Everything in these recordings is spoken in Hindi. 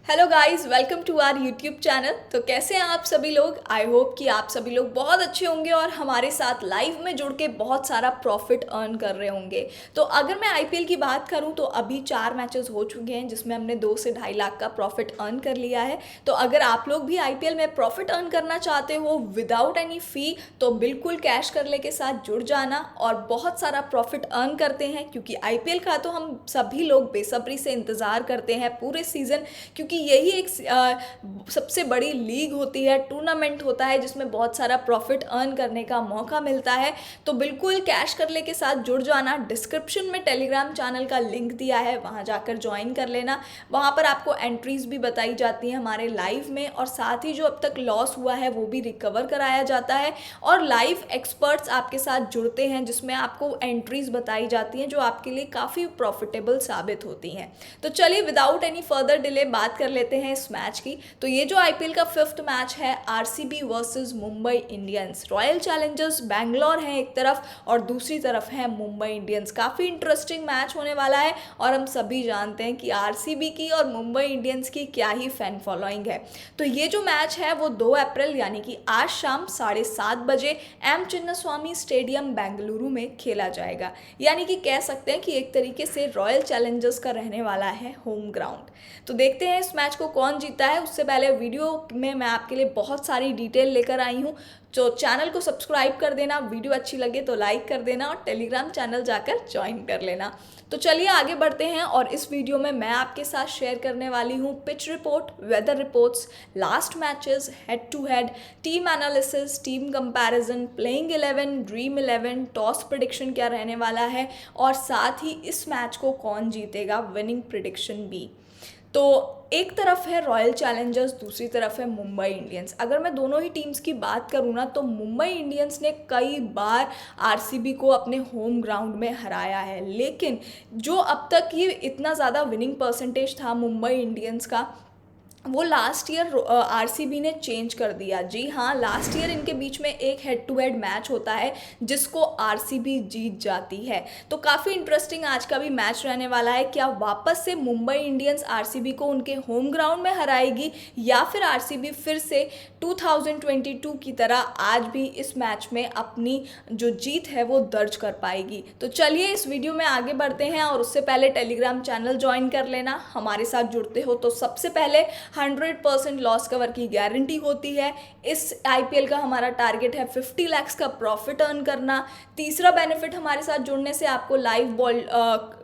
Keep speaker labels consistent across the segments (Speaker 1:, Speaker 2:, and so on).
Speaker 1: Hello guys, welcome to our YouTube channel. तो कैसे हैं आप सभी लोग। आई होप कि आप सभी लोग बहुत अच्छे होंगे और हमारे साथ लाइव में जुड़ के बहुत सारा प्रॉफिट अर्न कर रहे होंगे। तो अगर मैं आईपीएल की बात करूं तो अभी 4 मैचेस हो चुके हैं जिसमें हमने 2 से ढाई लाख का प्रॉफिट अर्न कर लिया है। तो अगर आप लोग भी आईपीएल में प्रॉफिट अर्न करना चाहते हो विदाउट एनी फ़ी तो बिल्कुल कैश करले के साथ जुड़ जाना और बहुत सारा प्रॉफिट अर्न करते हैं, क्योंकि आईपीएल का तो हम सभी लोग बेसब्री से इंतज़ार करते हैं पूरे सीज़न, क्योंकि यही एक सबसे बड़ी लीग होती है, टूर्नामेंट होता है जिसमें बहुत सारा प्रॉफिट अर्न करने का मौका मिलता है। तो बिल्कुल कैश करले के साथ जुड़ जाना। डिस्क्रिप्शन में टेलीग्राम चैनल का लिंक दिया है, वहाँ जाकर ज्वाइन कर लेना। वहाँ पर आपको एंट्रीज भी बताई जाती हैं हमारे लाइव में, और साथ ही जो अब तक लॉस हुआ है वो भी रिकवर कराया जाता है। और लाइव एक्सपर्ट्स आपके साथ जुड़ते हैं जिसमें आपको एंट्रीज बताई जाती हैं जो आपके लिए काफ़ी प्रॉफिटेबल साबित होती हैं। तो चलिए विदाउट एनी फर्दर डिले बात कर लेते हैं इस मैच की। तो ये जो आईपीएल का 5th मैच है, RCB versus Mumbai Indians. Royal Challengers Bangalore है एक तरफ और दूसरी तरफ है मुंबई इंडियंस। काफ़ी इंटरेस्टिंग मैच होने वाला है और हम सभी जानते हैं कि आरसीबी की और मुंबई इंडियंस की क्या ही फैन फॉलोइंग है। तो ये जो मैच है वो 2 अप्रैल यानी कि आज शाम 7:30 बजे एम चिन्नास्वामी स्टेडियम बेंगलुरु में खेला जाएगा। यानी कि कह सकते हैं कि एक तरीके से रॉयल चैलेंजर्स का रहने वाला है होम ग्राउंड। तो देखते हैं इस मैच को कौन जीता है। उससे पहले वीडियो में मैं आपके लिए बहुत सारी डिटेल लेकर आई हूँ। तो चैनल को सब्सक्राइब कर देना, वीडियो अच्छी लगे तो लाइक कर देना और टेलीग्राम चैनल जाकर ज्वाइन कर लेना। तो चलिए आगे बढ़ते हैं और इस वीडियो में मैं आपके साथ शेयर करने वाली हूँ pitch report, weather reports, last matches, head to head, team analysis, team comparison, playing 11, dream 11, toss prediction क्या रहने वाला है और साथ ही इस मैच को कौन जीतेगा, विनिंग प्रिडिक्शन भी। तो एक तरफ है रॉयल चैलेंजर्स, दूसरी तरफ है मुंबई इंडियंस। अगर मैं दोनों ही टीम्स की बात करूँ ना तो मुंबई इंडियंस ने कई बार आरसीबी को अपने होम ग्राउंड में हराया है, लेकिन जो अब तक ये इतना ज़्यादा विनिंग परसेंटेज था मुंबई इंडियंस का वो लास्ट ईयर आरसीबी ने चेंज कर दिया। जी हाँ, लास्ट ईयर इनके बीच में एक हेड टू हेड मैच होता है जिसको आरसीबी जीत जाती है। तो काफ़ी इंटरेस्टिंग आज का भी मैच रहने वाला है। क्या वापस से मुंबई इंडियंस आरसीबी को उनके होम ग्राउंड में हराएगी या फिर आरसीबी फिर से 2022 की तरह आज भी इस मैच में अपनी जो जीत है वो दर्ज कर पाएगी। तो चलिए इस वीडियो में आगे बढ़ते हैं और उससे पहले टेलीग्राम चैनल ज्वाइन कर लेना। हमारे साथ जुड़ते हो तो सबसे पहले 100% लॉस कवर की गारंटी होती है। इस आईपीएल का हमारा टारगेट है 50 लाख का प्रॉफिट अर्न करना। तीसरा बेनिफिट, हमारे साथ जुड़ने से आपको लाइव बॉल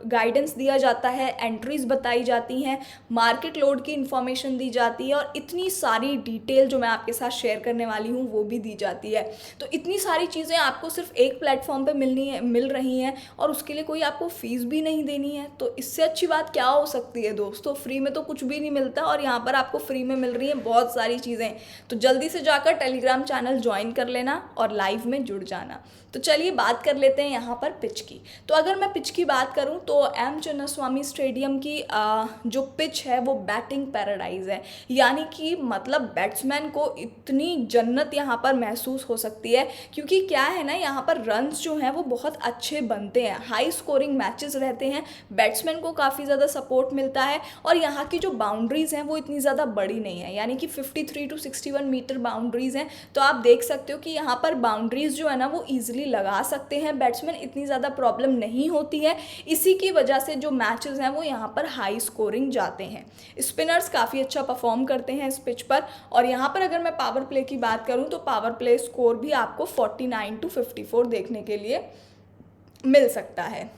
Speaker 1: गाइडेंस दिया जाता है, एंट्रीज बताई जाती हैं, मार्केट लोड की इंफॉर्मेशन दी जाती है और इतनी सारी डिटेल जो मैं आपके साथ शेयर करने वाली हूँ वो भी दी जाती है। तो इतनी सारी चीज़ें आपको सिर्फ एक प्लेटफॉर्म पे मिल रही हैं और उसके लिए कोई आपको फीस भी नहीं देनी है। तो इससे अच्छी बात क्या हो सकती है दोस्तों। फ्री में तो कुछ भी नहीं मिलता और यहाँ पर आपको फ्री में मिल रही हैं बहुत सारी चीज़ें। तो जल्दी से जाकर टेलीग्राम चैनल ज्वाइन कर लेना और लाइव में जुड़ जाना। तो चलिए बात कर लेते हैं यहाँ पर पिच की। तो अगर मैं पिच की बात करूँ तो एम चिन्नास्वामी स्टेडियम की जो पिच है वो बैटिंग पैराडाइज है। यानी कि मतलब बैट्समैन को इतनी जन्नत यहाँ पर महसूस हो सकती है, क्योंकि क्या है ना, यहाँ पर रन्स जो हैं वो बहुत अच्छे बनते हैं, हाई स्कोरिंग मैचेस रहते हैं, बैट्समैन को काफ़ी ज़्यादा सपोर्ट मिलता है और यहाँ की जो बाउंड्रीज़ हैं वो इतनी ज़्यादा बड़ी नहीं है। यानी कि 53 to 61 मीटर बाउंड्रीज़ हैं। तो आप देख सकते हो कि यहाँ पर बाउंड्रीज़ जो है ना वो ईजिली लगा सकते हैं बैट्समैन, इतनी ज़्यादा प्रॉब्लम नहीं होती है। इसी की वजह से जो मैचेस हैं वो यहाँ पर हाई स्कोरिंग जाते हैं। स्पिनर्स काफ़ी अच्छा परफॉर्म करते हैं इस पिच पर। और यहाँ पर अगर मैं पावर प्ले की बात करूँ तो पावर प्ले स्कोर भी आपको 49 to 54 देखने के लिए मिल सकता है।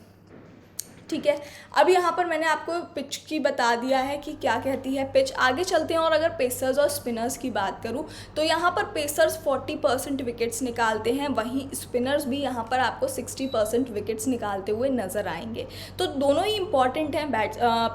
Speaker 1: ठीक है, अब यहाँ पर मैंने आपको पिच की बता दिया है कि क्या कहती है पिच। आगे चलते हैं और अगर पेसर्स और स्पिनर्स की बात करूँ तो यहाँ पर पेसर्स 40% विकेट्स निकालते हैं, वहीं स्पिनर्स भी यहाँ पर आपको 60% विकेट्स निकालते हुए नज़र आएंगे। तो दोनों ही इंपॉर्टेंट हैं,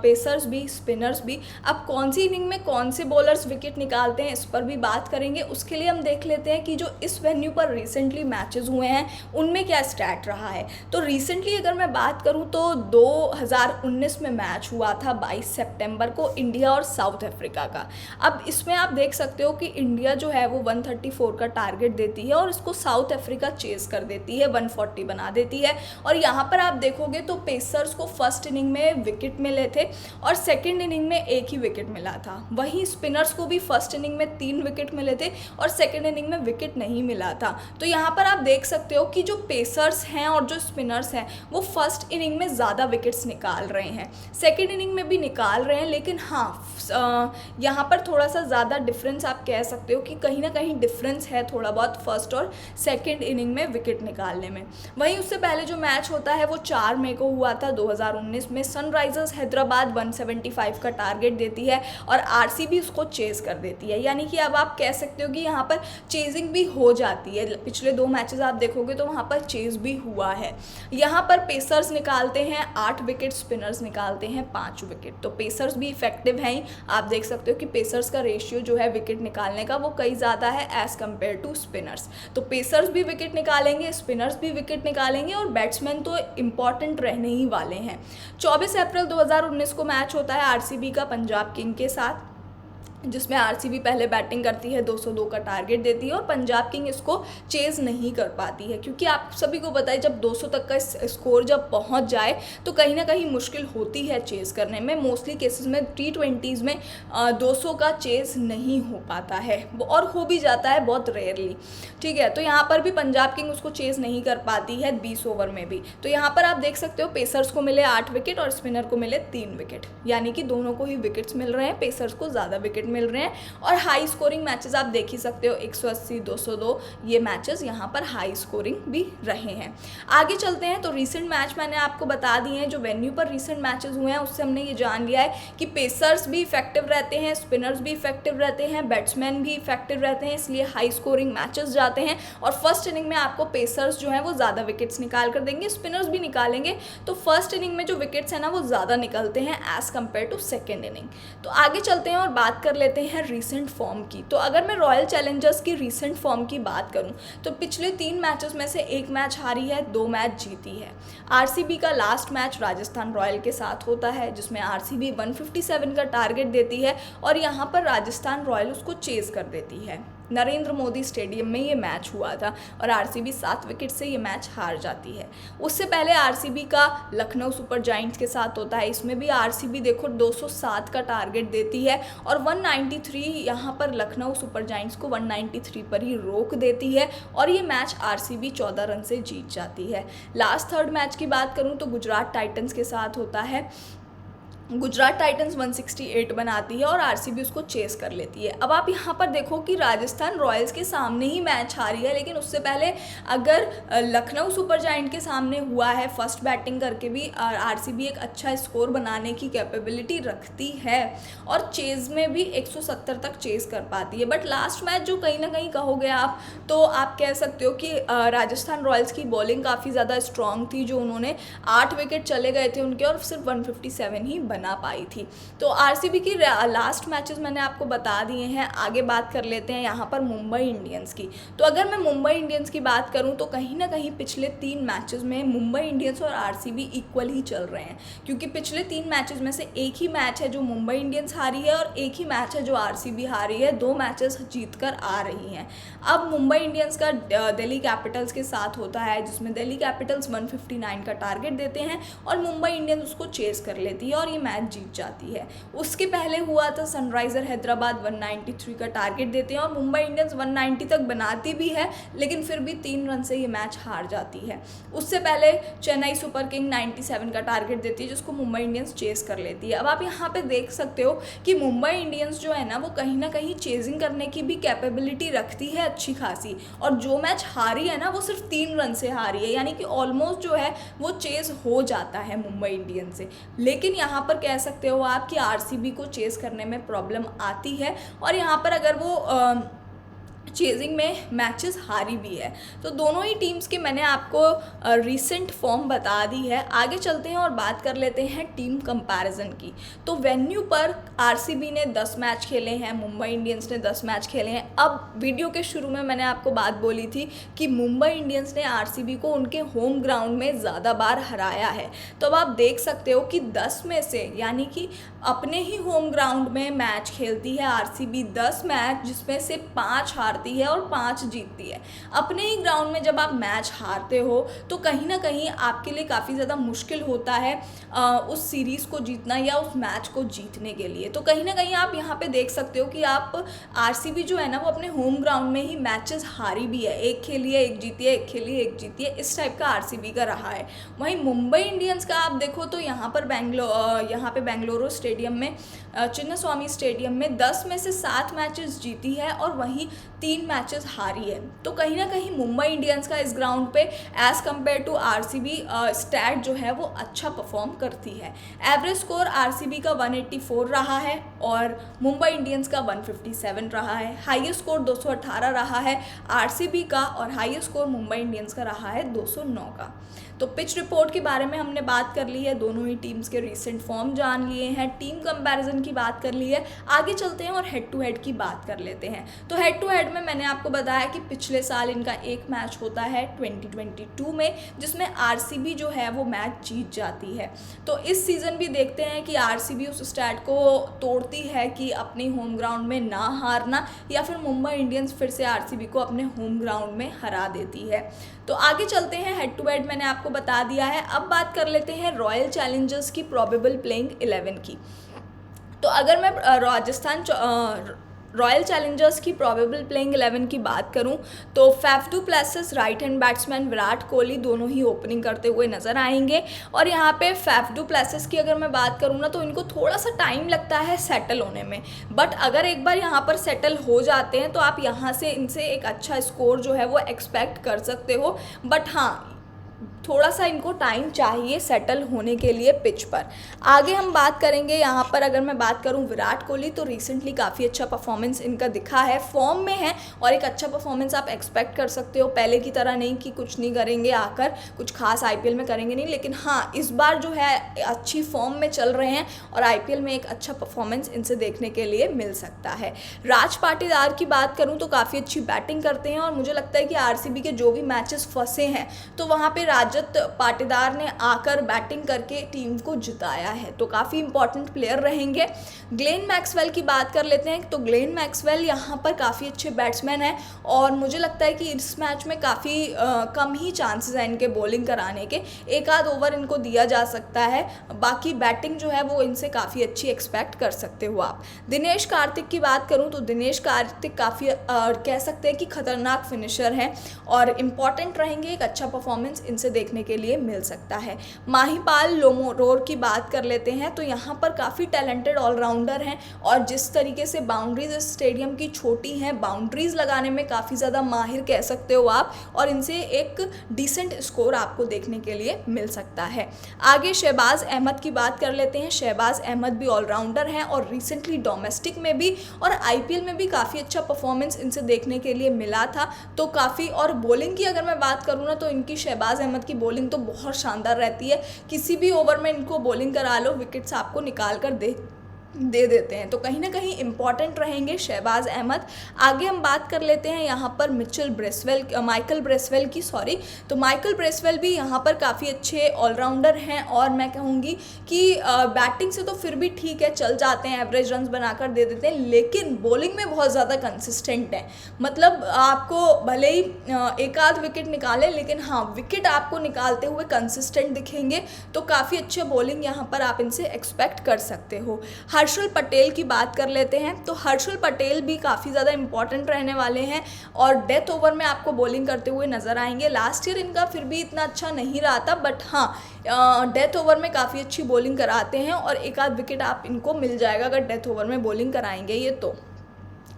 Speaker 1: पेसर्स भी स्पिनर्स भी। अब कौन सी इनिंग में कौन से बॉलर्स विकेट निकालते हैं इस पर भी बात करेंगे। उसके लिए हम देख लेते हैं कि जो इस वेन्यू पर रिसेंटली मैचेस हुए हैं उनमें क्या स्टैट रहा है। तो रिसेंटली अगर मैं बात करूँ तो 2 2019 में मैच हुआ था 22 सितंबर को, इंडिया और साउथ अफ्रीका का। अब इसमें आप देख सकते हो कि इंडिया जो है वो 134 का टारगेट देती है और इसको साउथ अफ्रीका चेस कर देती है, 140 बना देती है। और यहाँ पर आप देखोगे तो पेसर्स को फर्स्ट इनिंग में विकेट मिले थे और सेकेंड इनिंग में एक ही विकेट मिला था। वहीं स्पिनर्स को भी फर्स्ट इनिंग में 3 विकेट मिले थे और सेकेंड इनिंग में विकेट नहीं मिला था। तो यहाँ पर आप देख सकते हो कि जो पेसर्स हैं और जो स्पिनर्स हैं वो फर्स्ट इनिंग में ज़्यादा विकेट्स निकाल रहे हैं, सेकेंड इनिंग में भी निकाल रहे हैं, लेकिन हाँ यहाँ पर थोड़ा सा ज़्यादा डिफरेंस आप कह सकते हो कि कहीं ना कहीं डिफरेंस है थोड़ा बहुत फर्स्ट और सेकेंड इनिंग में विकेट निकालने में। वहीं उससे पहले जो मैच होता है वो 4 मई को हुआ था 2019 में। सनराइजर्स हैदराबाद 175 का टारगेट देती है और आरसीबी उसको चेस कर देती है, यानी कि अब आप कह सकते हो कि यहाँ पर चेजिंग भी हो जाती है। पिछले 2 मैचेस आप देखोगे तो वहाँ पर चेज भी हुआ है। यहाँ पर पेसर्स निकालते हैं 8 विकेट, स्पिनर्स निकालते हैं 5 विकेट। तो पेसर्स भी इफेक्टिव हैं। आप देख सकते हो कि पेसर्स का रेशियो जो है विकेट निकालने का वो कई ज़्यादा है एज़ कम्पेयर टू स्पिनर्स। तो पेसर्स भी विकेट निकालेंगे, स्पिनर्स भी विकेट निकालेंगे और बैट्समैन तो इम्पॉर्टेंट रहने ही वाले हैं। 24 अप्रैल 2019 को मैच होता है आरसीबी का पंजाब किंग के साथ, जिसमें आरसीबी पहले बैटिंग करती है, 202 का टारगेट देती है और पंजाब किंग इसको चेज़ नहीं कर पाती है, क्योंकि आप सभी को पता है जब 200 तक का स्कोर जब पहुंच जाए तो कहीं ना कहीं मुश्किल होती है चेज़ करने में। मोस्टली केसेस में T20s में 200 का चेज़ नहीं हो पाता है और हो भी जाता है बहुत रेयरली, ठीक है। तो यहाँ पर भी पंजाब किंग उसको चेज़ नहीं कर पाती है 20 ओवर में भी। तो यहाँ पर आप देख सकते हो पेसर्स को मिले 8 विकेट और स्पिनर को मिले 3 विकेट, यानी कि दोनों को ही विकेट्स मिल रहे हैं, पेसर्स को ज़्यादा विकेट मिल रहे हैं। और हाई स्कोरिंग मैचेस आप देख ही सकते हो, 180, 202 ये मैचेस यहाँ पर हाई स्कोरिंग भी रहे हैं। आगे चलते हैं तो रीसेंट मैच मैंने आपको बता दिए हैं, जो वेन्यू पर रीसेंट मैचेस हुए हैं उससे हमने ये जान लिया है कि पेसर्स भी इफेक्टिव रहते हैं, स्पिनर्स भी इफेक्टिव रहते हैं, बैट्समैन भी इफेक्टिव रहते हैं, इसलिए हाई स्कोरिंग मैचेस जाते हैं। और फर्स्ट इनिंग में आपको पेसर्स जो हैं वो ज़्यादा विकेट्स निकाल कर देंगे, स्पिनर्स भी निकालेंगे। तो फर्स्ट इनिंग में जो विकेट्स हैं ना वो ज़्यादा निकलते हैं as compare to second inning. तो आगे चलते हैं और बात कर लेते हैं रीसेंट फॉर्म की। तो अगर मैं रॉयल चैलेंजर्स की रीसेंट फॉर्म की बात करूं तो पिछले 3 मैचेस में से 1 मैच हारी है, 2 मैच जीती है। आरसीबी का लास्ट मैच राजस्थान रॉयल के साथ होता है, जिसमें आरसीबी 157 का टारगेट देती है और यहां पर राजस्थान रॉयल उसको चेज कर देती है। नरेंद्र मोदी स्टेडियम में ये मैच हुआ था और आरसीबी 7 विकेट से ये मैच हार जाती है। उससे पहले आरसीबी का लखनऊ सुपर जायंट्स के साथ होता है, इसमें भी आरसीबी देखो 207 का टारगेट देती है और 193 यहाँ पर लखनऊ सुपर जायंट्स को 193 पर ही रोक देती है और ये मैच आरसीबी 14 रन से जीत जाती है। लास्ट थर्ड मैच की बात करूँ तो गुजरात टाइटंस के साथ होता है। गुजरात टाइटंस 168 बनाती है और आरसीबी उसको चेस कर लेती है। अब आप यहाँ पर देखो कि राजस्थान रॉयल्स के सामने ही मैच हारी है, लेकिन उससे पहले अगर लखनऊ सुपर जायंट के सामने हुआ है, फर्स्ट बैटिंग करके भी आरसीबी एक अच्छा स्कोर बनाने की कैपेबिलिटी रखती है और चेज में भी 170 तक चेस कर पाती है। बट लास्ट मैच जो कहीं ना कहीं कहोगे आप, तो आप कह सकते हो कि राजस्थान रॉयल्स की बॉलिंग काफ़ी ज़्यादा स्ट्रॉन्ग थी, जो उन्होंने 8 विकेट चले गए थे उनके और सिर्फ 157 ही बना पाई थी। तो आरसीबी की लास्ट मैचेस मैंने आपको बता दिए हैं। आगे बात कर लेते हैं यहाँ पर मुंबई इंडियंस की। तो अगर मैं मुंबई इंडियंस की बात करूँ तो कहीं ना कहीं पिछले 3 मैचेस में मुंबई इंडियंस और आरसीबी इक्वल ही चल रहे हैं, क्योंकि पिछले 3 मैचेस में से एक ही मैच है जो मुंबई इंडियंस हारी है और एक ही मैच है जो आरसीबी हारी है। 2 मैचेस जीत कर आ रही हैं। अब मुंबई इंडियंस का दिल्ली कैपिटल्स के साथ होता है, जिसमें दिल्ली कैपिटल्स 159 का टारगेट देते हैं और मुंबई इंडियंस उसको चेस कर लेती है और ये मैच जीत जाती है। उसके पहले हुआ था सनराइजर हैदराबाद 193 का टारगेट देते हैं और मुंबई इंडियंस 190 तक बनाती भी है, लेकिन फिर भी 3 रन से ये मैच हार जाती है। उससे पहले चेन्नई सुपर किंग 97 का टारगेट देती है, जिसको मुंबई इंडियंस चेस कर लेती है। अब आप यहाँ पे देख सकते हो कि मुंबई इंडियंस जो है ना वो कहीं ना कहीं चेजिंग करने की भी कैपेबिलिटी रखती है अच्छी खासी, और जो मैच हारी है ना वो सिर्फ 3 रन से हारी है, यानी कि ऑलमोस्ट जो है वो चेज हो जाता है मुंबई इंडियंस से। लेकिन यहाँ पर कह सकते हो आप कि आरसीबी को चेस करने में प्रॉब्लम आती है और यहाँ पर अगर वो चेजिंग में मैचेस हारी भी है। तो दोनों ही टीम्स के मैंने आपको रीसेंट फॉर्म बता दी है। आगे चलते हैं और बात कर लेते हैं टीम कंपैरिजन की। तो वेन्यू पर आरसीबी ने 10 मैच खेले हैं, मुंबई इंडियंस ने 10 मैच खेले हैं। अब वीडियो के शुरू में मैंने आपको बात बोली थी कि मुंबई इंडियंस ने आरसीबी को उनके होम ग्राउंड में ज़्यादा बार हराया है। तो अब आप देख सकते हो कि 10 में से, यानी कि अपने ही होम ग्राउंड में मैच खेलती है आरसीबी 10 मैच, जिसमें से 5 हारती है और 5 जीतती है। अपने ही ग्राउंड में जब आप मैच हारते हो तो कहीं ना कहीं आपके लिए काफ़ी ज़्यादा मुश्किल होता है उस सीरीज़ को जीतना या उस मैच को जीतने के लिए। तो कहीं ना कहीं आप यहाँ पे देख सकते हो कि आप आरसीबी जो है ना वो अपने होम ग्राउंड में ही मैचेस हारी भी है। एक खेली है एक जीती है, एक खेली है एक जीती है, इस टाइप का आरसीबी का रहा है। वहीं मुंबई इंडियंस का आप देखो तो यहाँ पे बेंगलुरु स्टेडियम में, चिन्नास्वामी स्टेडियम में 10 में से 7 मैचेस जीती है और वहीं 3 मैचेस हारी है। तो कहीं ना कहीं मुंबई इंडियंस का इस ग्राउंड पे as compare to RCB stat जो है वो अच्छा परफॉर्म करती है। एवरेज स्कोर आरसीबी का 184 रहा है और मुंबई इंडियंस का 157 रहा है। हाईएस्ट स्कोर 218 रहा है आरसीबी का और हाईएस्ट स्कोर मुंबई इंडियंस का रहा है 209 का। तो पिच रिपोर्ट के बारे में हमने बात कर ली है, दोनों ही टीम्स के रीसेंट फॉर्म जान लिए हैं, टीम कंपैरिजन की बात कर ली है। आगे चलते हैं और हेड टू हेड की बात कर लेते हैं। तो हेड टू हेड में मैंने आपको बताया कि पिछले साल इनका एक मैच होता है 2022 में, जिसमें आरसीबी जो है वो मैच जीत जाती है। तो इस सीज़न भी देखते हैं कि आरसीबी उस स्टैट को तोड़ती है कि अपने होम ग्राउंड में ना हारना, या फिर मुंबई इंडियंस फिर से आरसीबी को अपने होम ग्राउंड में हरा देती है। तो आगे चलते हैं, हेड टू हेड मैंने आपको बता दिया है। अब बात कर लेते हैं रॉयल चैलेंजर्स की प्रोबेबल प्लेइंग 11 की। तो अगर मैं रॉयल चैलेंजर्स की प्रोबेबल प्लेइंग 11 की बात करूं तो Faf du Plessis right hand batsman Virat Kohli दोनों ही ओपनिंग करते हुए नजर आएंगे। और यहाँ पे फैफ डू प्लेसिस की अगर मैं बात करूँ ना तो इनको थोड़ा सा टाइम लगता है सेटल होने में, बट अगर एक बार यहाँ पर सेटल हो जाते हैं तो आप यहाँ से इनसे एक अच्छा स्कोर जो है वो एक्सपेक्ट कर सकते हो। बट हाँ, थोड़ा सा इनको टाइम चाहिए सेटल होने के लिए पिच पर। आगे हम बात करेंगे, यहाँ पर अगर मैं बात करूँ विराट कोहली, तो रिसेंटली काफ़ी अच्छा परफॉर्मेंस इनका दिखा है, फॉर्म में है और एक अच्छा परफॉर्मेंस आप एक्सपेक्ट कर सकते हो। पहले की तरह नहीं कि कुछ नहीं करेंगे, आकर कुछ खास आईपीएल में करेंगे नहीं, लेकिन हाँ इस बार जो है अच्छी फॉर्म में चल रहे हैं और आईपीएल में एक अच्छा परफॉर्मेंस इनसे देखने के लिए मिल सकता है। राज पाटीदार की बात करूँ तो काफ़ी अच्छी बैटिंग करते हैं और मुझे लगता है कि आरसीबी के जो भी मैचेस फंसे हैं तो वहाँ पे राजत पाटीदार ने आकर बैटिंग करके टीम को जिताया है, तो काफ़ी इंपॉर्टेंट प्लेयर रहेंगे। ग्लेन मैक्सवेल की बात कर लेते हैं। तो ग्लेन मैक्सवेल यहाँ पर काफ़ी अच्छे बैट्समैन हैं और मुझे लगता है कि इस मैच में काफ़ी कम ही चांसेस हैं इनके बॉलिंग कराने के, एक आध ओवर इनको दिया जा सकता है, बाकी बैटिंग जो है वो इनसे काफ़ी अच्छी एक्सपेक्ट कर सकते हो आप। दिनेश कार्तिक की बात करूँ तो दिनेश कार्तिक काफ़ी कह सकते हैं कि खतरनाक फिनिशर हैं और इम्पॉर्टेंट रहेंगे, एक अच्छा परफॉर्मेंस इनसे देखने के लिए मिल सकता है। माहीपाल लोमोरोर की बात कर लेते हैं। तो यहाँ पर काफ़ी टैलेंटेड ऑलराउंडर हैं और जिस तरीके से बाउंड्रीज इस स्टेडियम की छोटी हैं, बाउंड्रीज लगाने में काफ़ी ज़्यादा माहिर कह सकते हो आप, और इनसे एक डिसेंट स्कोर आपको देखने के लिए मिल सकता है। आगे शहबाज अहमद की बात कर लेते हैं। शहबाज अहमद भी ऑलराउंडर हैं और रिसेंटली डोमेस्टिक में भी और आईपीएल में भी काफ़ी अच्छा परफॉर्मेंस इनसे देखने के लिए मिला था। तो काफ़ी, और बॉलिंग की अगर मैं बात करूँ ना तो इनकी शहबाज अहमद की बॉलिंग तो बहुत शानदार रहती है, किसी भी ओवर में इनको बॉलिंग करा लो विकेट्स आपको निकाल कर दे देते हैं। तो कहीं ना कहीं इंपॉर्टेंट रहेंगे शहबाज अहमद। आगे हम बात कर लेते हैं यहाँ पर माइकल ब्रेसवेल तो माइकल ब्रेसवेल भी यहाँ पर काफ़ी अच्छे ऑलराउंडर हैं और मैं कहूँगी कि बैटिंग से तो फिर भी ठीक है, चल जाते हैं, एवरेज रन्स बनाकर दे देते हैं, लेकिन बॉलिंग में बहुत ज़्यादा कंसिस्टेंट है। मतलब आपको भले ही एक आध विकेट निकालें, लेकिन हाँ विकेट आपको निकालते हुए कंसिस्टेंट दिखेंगे, तो काफ़ी अच्छे बॉलिंग यहाँ पर आप इनसे एक्सपेक्ट कर सकते हो। हर्षल पटेल की बात कर लेते हैं। तो हर्षल पटेल भी काफ़ी ज़्यादा इंपॉर्टेंट रहने वाले हैं और डेथ ओवर में आपको बॉलिंग करते हुए नज़र आएंगे। लास्ट ईयर इनका फिर भी इतना अच्छा नहीं रहा था, बट हाँ डेथ ओवर में काफ़ी अच्छी बॉलिंग कराते हैं और एक आध विकेट आप इनको मिल जाएगा अगर डेथ ओवर में बॉलिंग कराएंगे ये तो।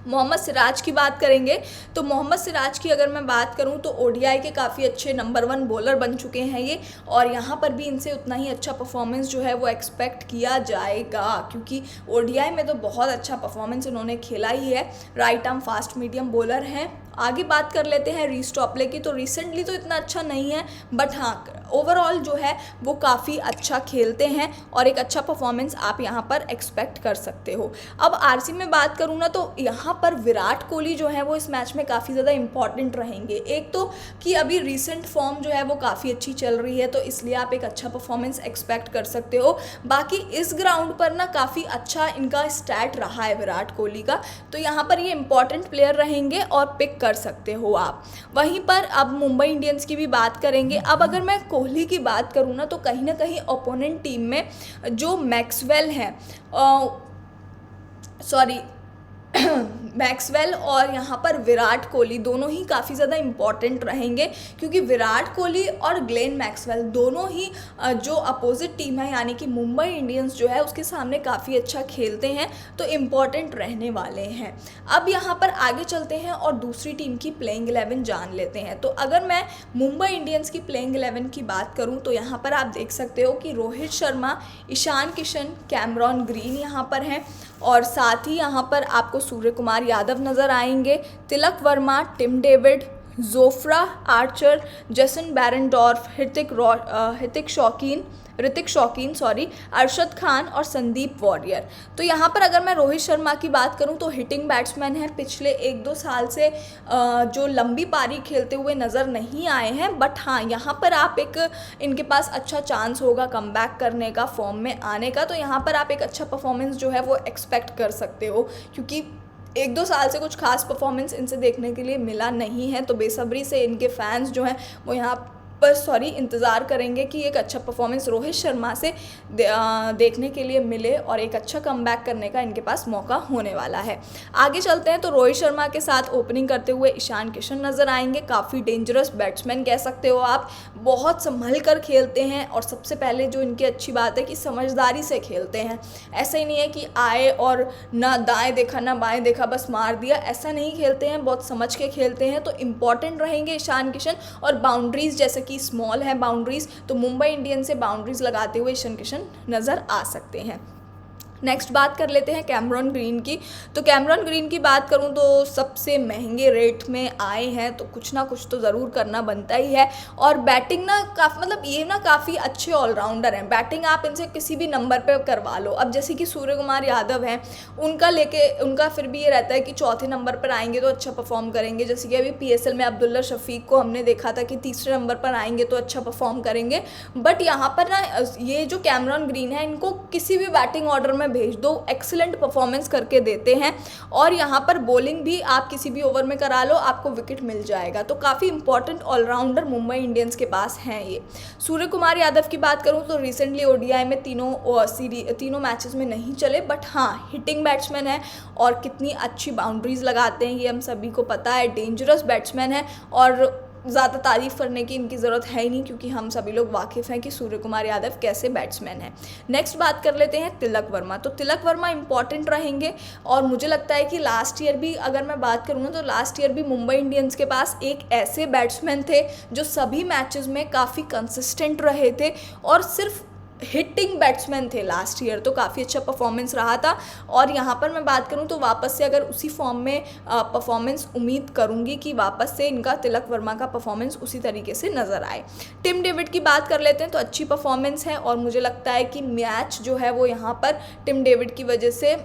Speaker 1: मोहम्मद सिराज की बात करेंगे तो मोहम्मद सिराज की अगर मैं बात करूं तो ओडीआई के काफ़ी अच्छे नंबर 1 बॉलर बन चुके हैं ये, और यहाँ पर भी इनसे उतना ही अच्छा परफॉर्मेंस जो है वो एक्सपेक्ट किया जाएगा, क्योंकि ओडीआई में तो बहुत अच्छा परफॉर्मेंस इन्होंने खेला ही है। Right arm fast medium bowler हैं। आगे बात कर लेते हैं रीस टॉपले की। तो रिसेंटली तो इतना अच्छा नहीं है, बट हाँ ओवरऑल जो है वो काफ़ी अच्छा खेलते हैं और एक अच्छा परफॉर्मेंस आप यहाँ पर एक्सपेक्ट कर सकते हो। अब आरसी में बात करूँ ना तो यहाँ पर विराट कोहली जो है वो इस मैच में काफ़ी ज़्यादा इंपॉर्टेंट रहेंगे। एक तो कि अभी रिसेंट फॉर्म जो है वो काफ़ी अच्छी चल रही है, तो इसलिए आप एक अच्छा परफॉर्मेंस एक्सपेक्ट कर सकते हो। बाकी इस ग्राउंड पर ना काफ़ी अच्छा इनका स्टैट रहा है विराट कोहली का, तो यहाँ पर ये इंपॉर्टेंट प्लेयर रहेंगे और पिक कर सकते हो आप। वहीं पर अब मुंबई इंडियंस की भी बात करेंगे। अब अगर मैं कोहली की बात करूँ ना तो कहीं ना कहीं ओपोनेंट टीम में जो मैक्सवेल हैं मैक्सवेल और यहाँ पर विराट कोहली दोनों ही काफ़ी ज़्यादा इम्पॉर्टेंट रहेंगे, क्योंकि विराट कोहली और ग्लेन मैक्सवेल दोनों ही जो अपोजिट टीम है यानी कि मुंबई इंडियंस जो है उसके सामने काफ़ी अच्छा खेलते हैं, तो इम्पॉर्टेंट रहने वाले हैं। अब यहाँ पर आगे चलते हैं और दूसरी टीम की प्लेइंग 11 जान लेते हैं। तो अगर मैं मुंबई इंडियंस की प्लेइंग 11 की बात करूँ तो यहाँ पर आप देख सकते हो कि रोहित शर्मा, ईशान किशन, कैमरॉन ग्रीन यहाँ पर हैं, और साथ ही यहाँ पर आपको सूर्य कुमार यादव नज़र आएंगे, Tilak Varma, Tim David, Jofra Archer, Jason Behrendorff, Hrithik Shokeen Arshad Khan और संदीप वॉरियर। तो यहाँ पर अगर मैं रोहित शर्मा की बात करूँ तो हिटिंग बैट्समैन है, पिछले 1-2 साल से जो लंबी पारी खेलते हुए नज़र नहीं आए हैं, बट हाँ यहाँ पर आप एक इनके पास अच्छा चांस होगा कमबैक करने का, फॉर्म में आने का, तो यहाँ पर आप एक अच्छा परफॉर्मेंस जो है वो एक्सपेक्ट कर सकते हो, क्योंकि 1-2 साल से कुछ खास परफॉर्मेंस इनसे देखने के लिए मिला नहीं है। तो बेसब्री से इनके फैंस जो हैं वो यहाँ पर इंतज़ार करेंगे कि एक अच्छा परफॉर्मेंस रोहित शर्मा से देखने के लिए मिले और एक अच्छा कमबैक करने का इनके पास मौका होने वाला है। आगे चलते हैं तो रोहित शर्मा के साथ ओपनिंग करते हुए ईशान किशन नज़र आएंगे। काफ़ी डेंजरस बैट्समैन कह सकते हो आप, बहुत संभल कर खेलते हैं, और सबसे पहले जो इनकी अच्छी बात है कि समझदारी से खेलते हैं। ऐसा ही नहीं है कि आए और ना दाएँ देखा ना बाएँ देखा बस मार दिया, ऐसा नहीं खेलते हैं, बहुत समझ के खेलते हैं। तो इम्पॉर्टेंट रहेंगे ईशान किशन, और बाउंड्रीज जैसे कि स्मॉल है बाउंड्रीज, तो मुंबई इंडियंस से बाउंड्रीज लगाते हुए ईशान किशन नज़र आ सकते हैं। नेक्स्ट बात कर लेते हैं कैमरॉन ग्रीन की। तो कैमरॉन ग्रीन की बात करूं तो सबसे महंगे रेट में आए हैं, तो कुछ ना कुछ तो ज़रूर करना बनता ही है, और बैटिंग ना काफ़ी अच्छे ऑलराउंडर हैं। बैटिंग आप इनसे किसी भी नंबर पे करवा लो। अब जैसे कि सूर्य कुमार यादव हैं, उनका फिर भी ये रहता है कि चौथे नंबर पर आएंगे तो अच्छा परफॉर्म करेंगे। जैसे कि अभी PSL में अब्दुल्ला शफीक को हमने देखा था कि तीसरे नंबर पर आएंगे तो अच्छा परफॉर्म करेंगे, बट यहाँ पर ना ये जो कैमरॉन ग्रीन है इनको किसी भी बैटिंग ऑर्डर में भेज दो, एक्सीलेंट परफॉर्मेंस करके देते हैं, और यहाँ पर बॉलिंग भी आप किसी भी ओवर में करा लो आपको विकेट मिल जाएगा। तो काफ़ी इंपॉर्टेंट ऑलराउंडर मुंबई इंडियंस के पास हैं ये। सूर्य कुमार यादव की बात करूँ तो रिसेंटली ODI में तीनों मैचेस में नहीं चले, बट हाँ हिटिंग बैट्समैन है और कितनी अच्छी बाउंड्रीज लगाते हैं ये हम सभी को पता है। डेंजरस बैट्समैन है और ज़्यादा तारीफ़ करने की इनकी ज़रूरत है ही नहीं, क्योंकि हम सभी लोग वाकिफ़ हैं कि सूर्य कुमार यादव कैसे बैट्समैन हैं। नेक्स्ट बात कर लेते हैं तिलक वर्मा। तो तिलक वर्मा इंपॉर्टेंट रहेंगे, और मुझे लगता है कि लास्ट ईयर भी अगर मैं बात करूँ ना तो लास्ट ईयर भी मुंबई इंडियंस के पास एक ऐसे बैट्समैन थे जो सभी मैचेस में काफ़ी कंसिस्टेंट रहे थे और सिर्फ हिटिंग बैट्समैन थे। लास्ट ईयर तो काफ़ी अच्छा परफॉर्मेंस रहा था, और यहाँ पर मैं बात करूँ तो वापस से अगर उसी फॉर्म में परफॉर्मेंस उम्मीद करूँगी कि वापस से इनका तिलक वर्मा का परफॉर्मेंस उसी तरीके से नज़र आए। टिम डेविड की बात कर लेते हैं तो अच्छी परफॉर्मेंस है, और मुझे लगता है कि मैच जो है वो यहाँ पर टिम डेविड की वजह से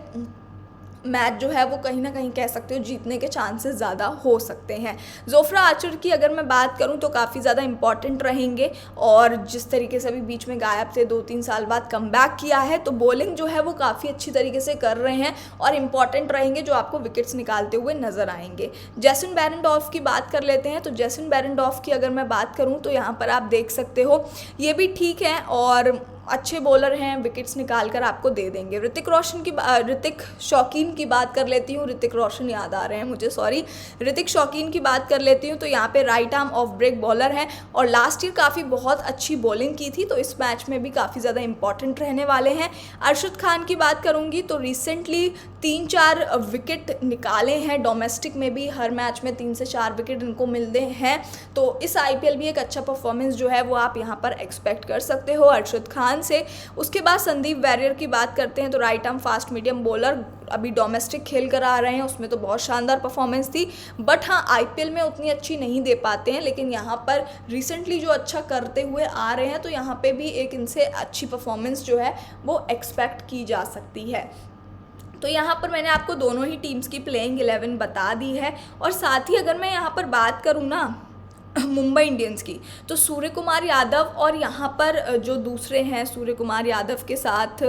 Speaker 1: मैच जो है वो कहीं ना कहीं कह सकते हो जीतने के चांसेस ज़्यादा हो सकते हैं। जोफ्रा आर्चर की अगर मैं बात करूं तो काफ़ी ज़्यादा इंपॉर्टेंट रहेंगे, और जिस तरीके से अभी बीच में गायब थे 2-3 साल बाद कमबैक किया है, तो बॉलिंग जो है वो काफ़ी अच्छी तरीके से कर रहे हैं और इंपॉर्टेंट रहेंगे जो आपको विकेट्स निकालते हुए नज़र आएंगे। जेसन बैरनडॉर्फ की बात कर लेते हैं। तो जेसन बैरनडॉर्फ की अगर मैं बात करूँ तो यहाँ पर आप देख सकते हो ये भी ठीक है, और अच्छे बॉलर हैं, विकेट्स निकाल कर आपको दे देंगे। ऋतिक शौकीन की बात कर लेती हूँ, ऋतिक रोशन याद आ रहे हैं मुझे, सॉरी, ऋतिक शौकीन की बात कर लेती हूँ। तो यहाँ पे right arm off break bowler हैं और लास्ट ईयर काफ़ी बहुत अच्छी बॉलिंग की थी, तो इस मैच में भी काफ़ी ज़्यादा इंपॉर्टेंट रहने वाले हैं। अरशद खान की बात करूँगी तो रिसेंटली 3-4 विकेट निकाले हैं, डोमेस्टिक में भी हर मैच में 3 से 4 विकेट इनको मिलते हैं, तो इस IPL भी एक अच्छा परफॉर्मेंस जो है वो आप यहाँ पर एक्सपेक्ट कर सकते हो अरशद खान से। उसके बाद संदीप वॉरियर की बात करते हैं तो right arm fast medium bowler, अभी डोमेस्टिक खेल कर आ रहे हैं, उसमें तो बहुत शानदार परफॉर्मेंस थी, बट हाँ IPL में उतनी अच्छी नहीं दे पाते हैं, लेकिन यहाँ पर रिसेंटली जो अच्छा करते हुए आ रहे हैं तो यहाँ पे भी एक इनसे अच्छी परफॉर्मेंस जो है वो एक्सपेक्ट की जा सकती है। तो यहाँ पर मैंने आपको दोनों ही टीम्स की प्लेइंग 11 बता दी है। और साथ ही अगर मैं यहाँ पर बात करूँ ना मुंबई इंडियंस की, तो सूर्य कुमार यादव और यहाँ पर जो दूसरे हैं सूर्य कुमार यादव के साथ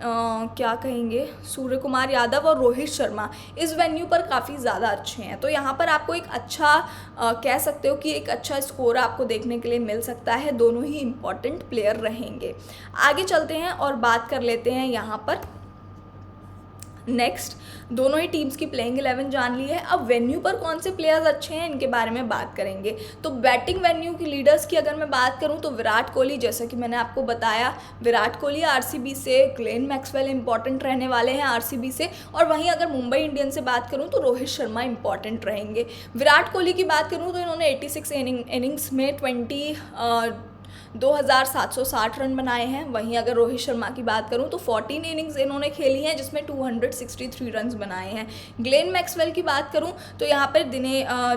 Speaker 1: क्या कहेंगे, सूर्य कुमार यादव और रोहित शर्मा इस वेन्यू पर काफ़ी ज़्यादा अच्छे हैं, तो यहाँ पर आपको एक अच्छा कह सकते हो कि एक अच्छा स्कोर आपको देखने के लिए मिल सकता है। दोनों ही इम्पॉर्टेंट प्लेयर रहेंगे। आगे चलते हैं और बात कर लेते हैं यहाँ पर नेक्स्ट, दोनों ही टीम्स की प्लेइंग 11 जान ली है। अब वेन्यू पर कौन से प्लेयर्स अच्छे हैं इनके बारे में बात करेंगे। तो बैटिंग वेन्यू की लीडर्स की अगर मैं बात करूं तो विराट कोहली, जैसा कि मैंने आपको बताया, विराट कोहली RCB से, ग्लेन मैक्सवेल इंपॉर्टेंट रहने वाले हैं RCB से, और वहीं अगर मुंबई इंडियंस से बात करूं तो रोहित शर्मा इंपॉर्टेंट रहेंगे। विराट कोहली की बात करूं तो इन्होंने 86 इनिंग्स में 2760 रन बनाए हैं। वहीं अगर रोहित शर्मा की बात करूं तो 14 इनिंग्स इन्होंने खेली हैं जिसमें 263 रन्स बनाए हैं। ग्लेन मैक्सवेल की बात करूं तो यहाँ पर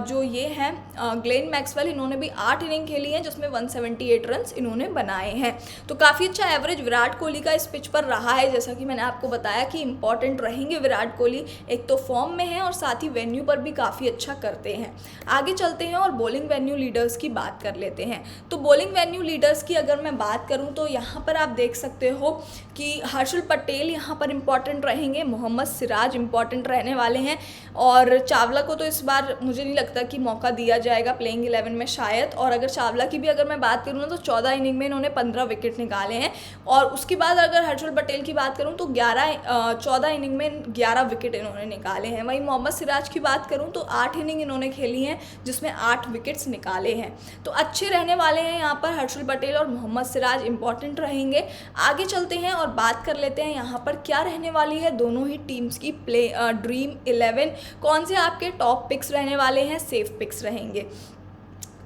Speaker 1: जो ये हैं ग्लेन मैक्सवेल, इन्होंने भी 8 इनिंग खेली हैं जिसमें 178 रन्स इन्होंने बनाए हैं। तो काफ़ी अच्छा एवरेज विराट कोहली का इस पिच पर रहा है, जैसा कि मैंने आपको बताया कि इंपॉर्टेंट रहेंगे विराट कोहली, एक तो फॉर्म में है और साथ ही वेन्यू पर भी काफ़ी अच्छा करते हैं। आगे चलते हैं और बॉलिंग वेन्यू लीडर्स की बात कर लेते हैं। तो बॉलिंग वेन्यू लीडर्स की अगर मैं बात करूं तो यहाँ पर आप देख सकते हो कि हर्षल पटेल यहाँ पर इंपॉर्टेंट रहेंगे, मोहम्मद सिराज इंपॉर्टेंट रहने वाले हैं, और चावला को तो इस बार मुझे नहीं लगता कि मौका दिया जाएगा प्लेइंग 11 में शायद। और अगर चावला की भी अगर मैं बात करूँ ना तो 14 इनिंग में इन्होंने 15 विकेट निकाले हैं, और उसके बाद अगर हर्षल पटेल की बात करूँ तो 14 इनिंग में 11 विकेट इन्होंने निकाले हैं। वहीं मोहम्मद सिराज की बात करूँ तो 8 इनिंग इन्होंने खेली हैं जिसमें 8 विकेट्स निकाले हैं। तो अच्छे रहने वाले हैं यहाँ पर हर्षल पटेल और मोहम्मद सिराज इंपॉर्टेंट रहेंगे। आगे चलते हैं और बात कर लेते हैं यहाँ पर क्या रहने वाली है दोनों ही टीम्स की ड्रीम 11, कौन से आपके टॉप पिक्स रहने वाले हैं, सेफ पिक्स रहेंगे।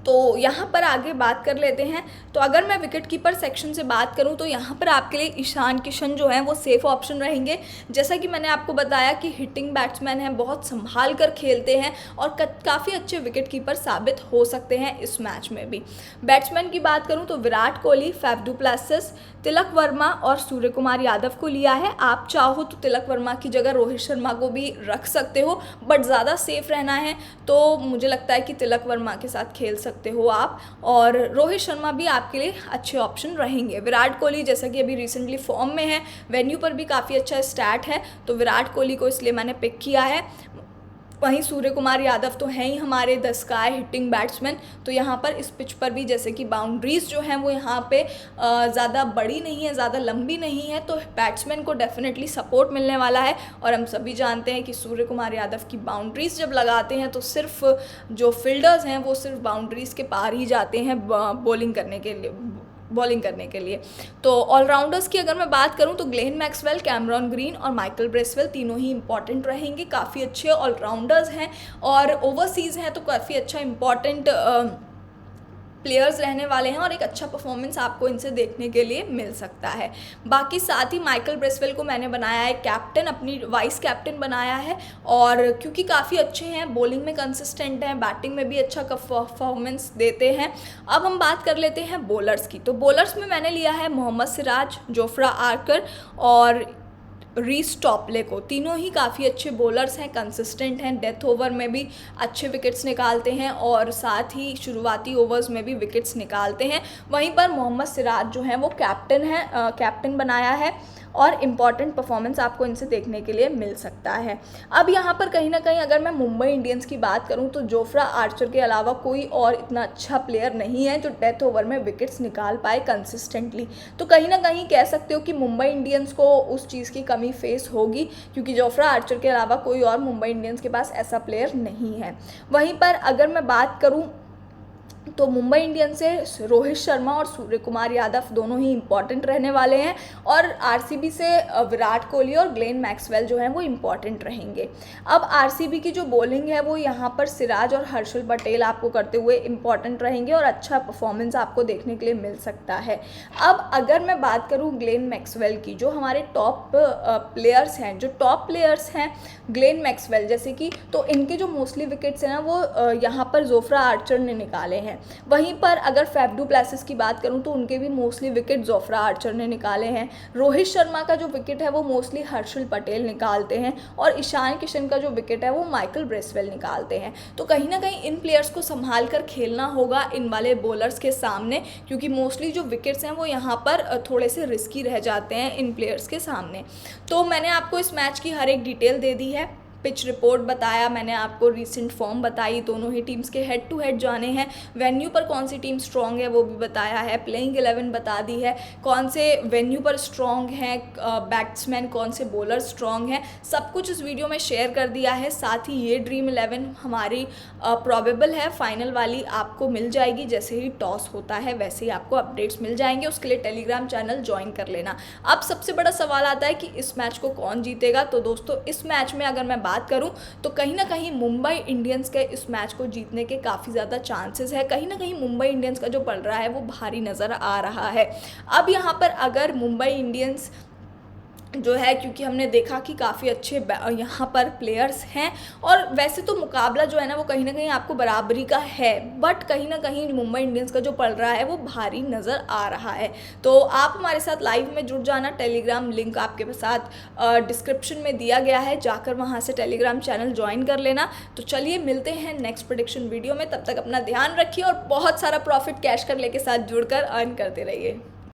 Speaker 1: तो यहाँ पर आगे बात कर लेते हैं। तो अगर मैं विकेट कीपर सेक्शन से बात करूँ तो यहाँ पर आपके लिए ईशान किशन जो हैं वो सेफ ऑप्शन रहेंगे। जैसा कि मैंने आपको बताया कि हिटिंग बैट्समैन हैं, बहुत संभाल कर खेलते हैं और काफ़ी अच्छे विकेट कीपर साबित हो सकते हैं इस मैच में भी। बैट्समैन की बात करूँ तो Virat Kohli, Faf du Plessis, Tilak Varma और सूर्य कुमार यादव को लिया है। आप चाहो तो तिलक वर्मा की जगह रोहित शर्मा को भी रख सकते हो, बट ज़्यादा सेफ रहना है तो मुझे लगता है कि तिलक वर्मा के साथ खेल सकते हो आप, और रोहित शर्मा भी आपके लिए अच्छे ऑप्शन रहेंगे। विराट कोहली जैसा कि अभी रिसेंटली फॉर्म में है, वेन्यू पर भी काफ़ी अच्छा स्टैट है, तो विराट कोहली को इसलिए मैंने पिक किया है। वहीं सूर्य कुमार यादव तो हैं ही हमारे द स्काई हिटिंग बैट्समैन, तो यहाँ पर इस पिच पर भी जैसे कि बाउंड्रीज जो हैं वो यहाँ पे ज़्यादा बड़ी नहीं है, ज़्यादा लंबी नहीं है, तो बैट्समैन को डेफिनेटली सपोर्ट मिलने वाला है। और हम सभी जानते हैं कि सूर्य कुमार यादव की बाउंड्रीज जब लगाते हैं तो सिर्फ जो फील्डर्स हैं वो सिर्फ बाउंड्रीज के पार ही जाते हैं बॉलिंग करने के लिए। तो ऑलराउंडर्स की अगर मैं बात करूं तो ग्लेन मैक्सवेल, कैमरॉन ग्रीन और माइकल ब्रेसवेल तीनों ही इंपॉर्टेंट रहेंगे, काफ़ी अच्छे ऑलराउंडर्स हैं और ओवरसीज़ हैं तो काफ़ी अच्छा इंपॉर्टेंट प्लेयर्स रहने वाले हैं और एक अच्छा परफॉर्मेंस आपको इनसे देखने के लिए मिल सकता है। बाकी साथ ही माइकल ब्रेसवेल को मैंने बनाया है कैप्टन, अपनी वाइस कैप्टन बनाया है, और क्योंकि काफ़ी अच्छे हैं, बॉलिंग में कंसिस्टेंट हैं, बैटिंग में भी अच्छा परफॉर्मेंस देते हैं। अब हम बात कर लेते हैं बॉलर्स की। तो बॉलर्स में मैंने लिया है मोहम्मद सिराज, जोफ्रा आर्चर और रीस टॉपले को। तीनों ही काफ़ी अच्छे बॉलर्स हैं, कंसिस्टेंट हैं, डेथ ओवर में भी अच्छे विकेट्स निकालते हैं और साथ ही शुरुआती ओवर्स में भी विकेट्स निकालते हैं। वहीं पर मोहम्मद सिराज जो हैं वो कैप्टन बनाया है, और इम्पॉर्टेंट परफॉर्मेंस आपको इनसे देखने के लिए मिल सकता है। अब यहाँ पर कहीं ना कहीं अगर मैं मुंबई इंडियंस की बात करूँ तो जोफ्रा आर्चर के अलावा कोई और इतना अच्छा प्लेयर नहीं है जो डेथ ओवर में विकेट्स निकाल पाए कंसिस्टेंटली। तो कहीं ना कहीं कह सकते हो कि मुंबई इंडियंस को उस चीज़ की कमी फेस होगी, क्योंकि जोफ्रा आर्चर के अलावा कोई और मुंबई इंडियंस के पास ऐसा प्लेयर नहीं है। वहीं पर अगर मैं बात करूँ तो मुंबई इंडियंस से रोहित शर्मा और सूर्य कुमार यादव दोनों ही इंपॉर्टेंट रहने वाले हैं, और आरसीबी से विराट कोहली और ग्लेन मैक्सवेल जो हैं वो इंपॉर्टेंट रहेंगे। अब आरसीबी की जो बॉलिंग है वो यहाँ पर सिराज और हर्षल पटेल आपको करते हुए इंपॉर्टेंट रहेंगे और अच्छा परफॉर्मेंस आपको देखने के लिए मिल सकता है। अब अगर मैं बात करूँ ग्लेन मैक्सवेल की, जो हमारे टॉप प्लेयर्स हैं, जो टॉप प्लेयर्स हैं ग्लेन मैक्सवेल जैसे कि, तो इनके जो मोस्टली विकेट्स हैं ना वो यहाँ पर जोफ्रा आर्चर ने निकाले हैं। वहीं पर अगर फैफ डू प्लेसिस की बात करूं तो उनके भी मोस्टली विकेट जोफ्रा आर्चर ने निकाले हैं। रोहित शर्मा का जो विकेट है वो मोस्टली हर्षल पटेल निकालते हैं, और ईशान किशन का जो विकेट है वो माइकल ब्रेसवेल निकालते हैं। तो कहीं ना कहीं इन प्लेयर्स को संभाल कर खेलना होगा इन वाले बॉलर्स के सामने, क्योंकि मोस्टली जो विकेट्स हैं वो यहाँ पर थोड़े से रिस्की रह जाते हैं इन प्लेयर्स के सामने। तो मैंने आपको इस मैच की हर एक डिटेल दे दी है, पिच रिपोर्ट बताया मैंने आपको, रीसेंट फॉर्म बताई, दोनों ही टीम्स के हेड टू हेड जाने हैं, वेन्यू पर कौन सी टीम स्ट्रांग है वो भी बताया है, प्लेइंग 11 बता दी है, कौन से वेन्यू पर स्ट्रांग हैं बैट्समैन, कौन से बॉलर स्ट्रांग हैं, सब कुछ इस वीडियो में शेयर कर दिया है। साथ ही ये ड्रीम 11 हमारी प्रॉबेबल है, फाइनल वाली आपको मिल जाएगी, जैसे ही टॉस होता है वैसे ही आपको अपडेट्स मिल जाएंगे। उसके लिए टेलीग्राम चैनल ज्वाइन कर लेना। अब सबसे बड़ा सवाल आता है कि इस मैच को कौन जीतेगा। तो दोस्तों इस मैच में अगर मैं बात करूं तो कहीं ना कहीं मुंबई इंडियंस के इस मैच को जीतने के काफ़ी ज़्यादा चांसेस है। कहीं ना कहीं मुंबई इंडियंस का जो पल रहा है वो भारी नज़र आ रहा है। अब यहाँ पर अगर मुंबई इंडियंस जो है, क्योंकि हमने देखा कि काफ़ी अच्छे यहाँ पर प्लेयर्स हैं, और वैसे तो मुकाबला जो है ना वो कहीं ना कहीं आपको बराबरी का है, बट कहीं ना कहीं मुंबई इंडियंस का जो पल रहा है वो भारी नज़र आ रहा है। तो आप हमारे साथ लाइव में जुड़ जाना, टेलीग्राम लिंक आपके साथ डिस्क्रिप्शन में दिया गया है, जाकर वहाँ से टेलीग्राम चैनल ज्वाइन कर लेना। तो चलिए मिलते हैं नेक्स्ट प्रेडिक्शन वीडियो में, तब तक अपना ध्यान रखिए और बहुत सारा प्रॉफिट कैश कर लेके साथ जुड़कर अर्न करते रहिए।